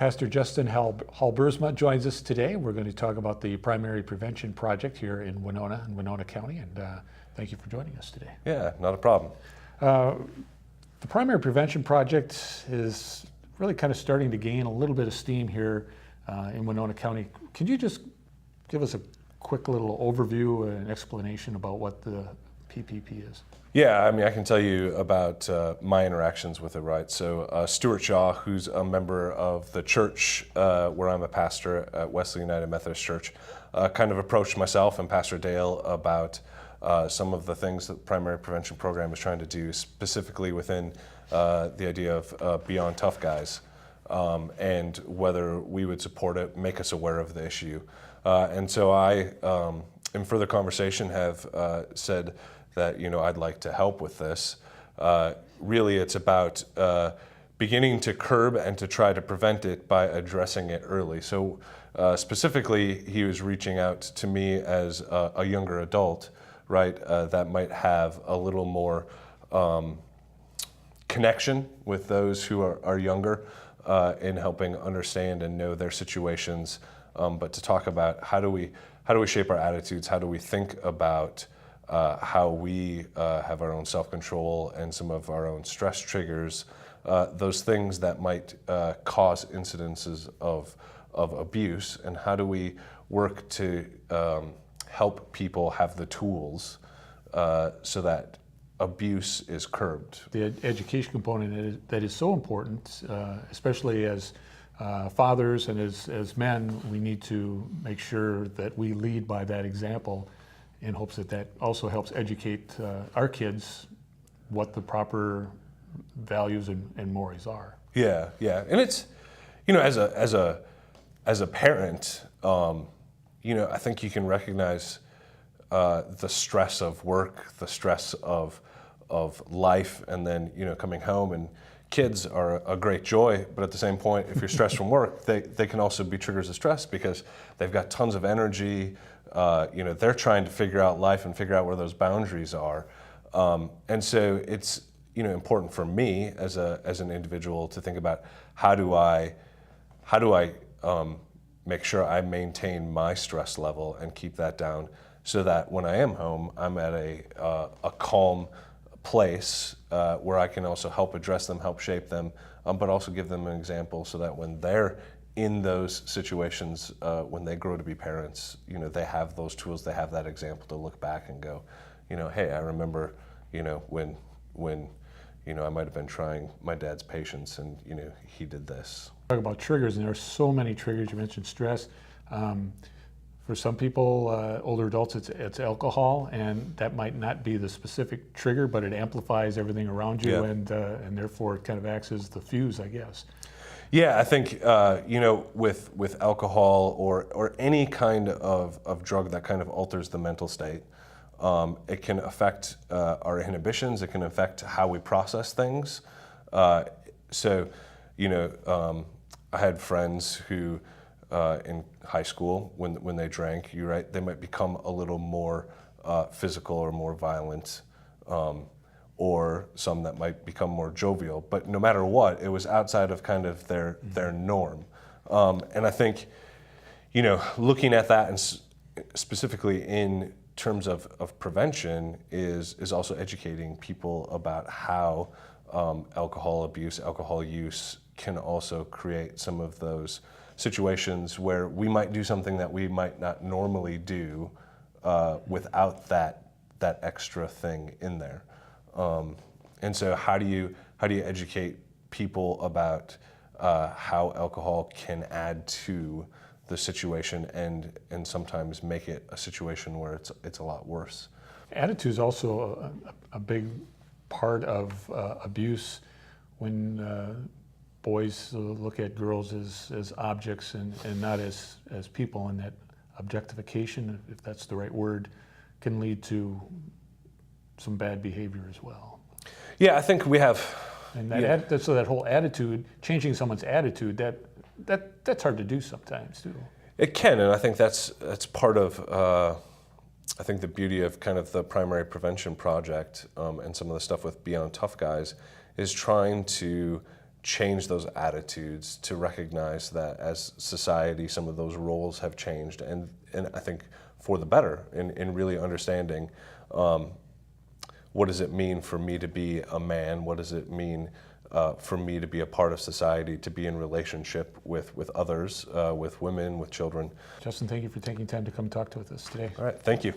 Pastor Justin Halbersma joins us today. We're going to talk about the Primary Prevention Project here in Winona County, and thank you for joining us today. Yeah, not a problem. The Primary Prevention Project is really kind of starting to gain a little bit of steam here in Winona County. Can you just give us a quick little overview and explanation about what the PPP is? Yeah, I mean, I can tell you about my interactions with it, right? So Stuart Shaw, who's a member of the church where I'm a pastor at Wesley United Methodist Church, kind of approached myself and Pastor Dale about some of the things that the Primary Prevention Program is trying to do, specifically within the idea of Beyond Tough Guys, and whether we would support it, make us aware of the issue. And so I, in further conversation, have said that I'd like to help with this. Really, it's about beginning to curb and to try to prevent it by addressing it early. So specifically, he was reaching out to me as a younger adult, right, that might have a little more connection with those who are younger in helping understand and know their situations, but to talk about how do we shape our attitudes, how do we think about how we have our own self-control and some of our own stress triggers, those things that might cause incidences of abuse, and how do we work to help people have the tools so that abuse is curbed. The education component that is so important, especially as fathers and as men, we need to make sure that we lead by that example, in hopes that also helps educate our kids what the proper values and mores are. Yeah, and it's, as a parent, I think you can recognize the stress of work, the stress of life, and then coming home, and kids are a great joy, but at the same point, if you're stressed from work, they can also be triggers of stress because they've got tons of energy. They're trying to figure out life and figure out where those boundaries are, and so it's important for me as an individual to think about how do I make sure I maintain my stress level and keep that down, so that when I am home, I'm at a calm place where I can also help address them, help shape them, but also give them an example so that when they're in those situations, when they grow to be parents, they have those tools, they have that example to look back and go, hey, I remember, when I might have been trying my dad's patience and, he did this. Talk about triggers, and there are so many triggers. You mentioned stress. For some people, older adults, it's alcohol, and that might not be the specific trigger, but it amplifies everything around you, yeah. and therefore it kind of acts as the fuse, I guess. Yeah, I think with alcohol or any kind of drug that kind of alters the mental state, it can affect our inhibitions. It can affect how we process things. So, I had friends who in high school, when they drank, you're right, they might become a little more physical or more violent. Or some that might become more jovial, but no matter what, it was outside of kind of their norm. And I think, looking at that and specifically in terms of prevention is also educating people about how alcohol abuse, alcohol use can also create some of those situations where we might do something that we might not normally do without that extra thing in there. And so how do you educate people about how alcohol can add to the situation and sometimes make it a situation where it's a lot worse? Attitude is also a big part of abuse when boys look at girls as objects and not as people, and that objectification, if that's the right word, can lead to some bad behavior as well. Yeah, I think we have. And so that whole attitude, changing someone's attitude, that's hard to do sometimes too. It can, and I think that's part of I think the beauty of kind of the Primary Prevention Project and some of the stuff with Beyond Tough Guys is trying to change those attitudes, to recognize that as society, some of those roles have changed, and I think for the better in really understanding what does it mean for me to be a man, what does it mean for me to be a part of society, to be in relationship with others, with women, with children. Justin, thank you for taking time to come talk to us today. All right, thank you.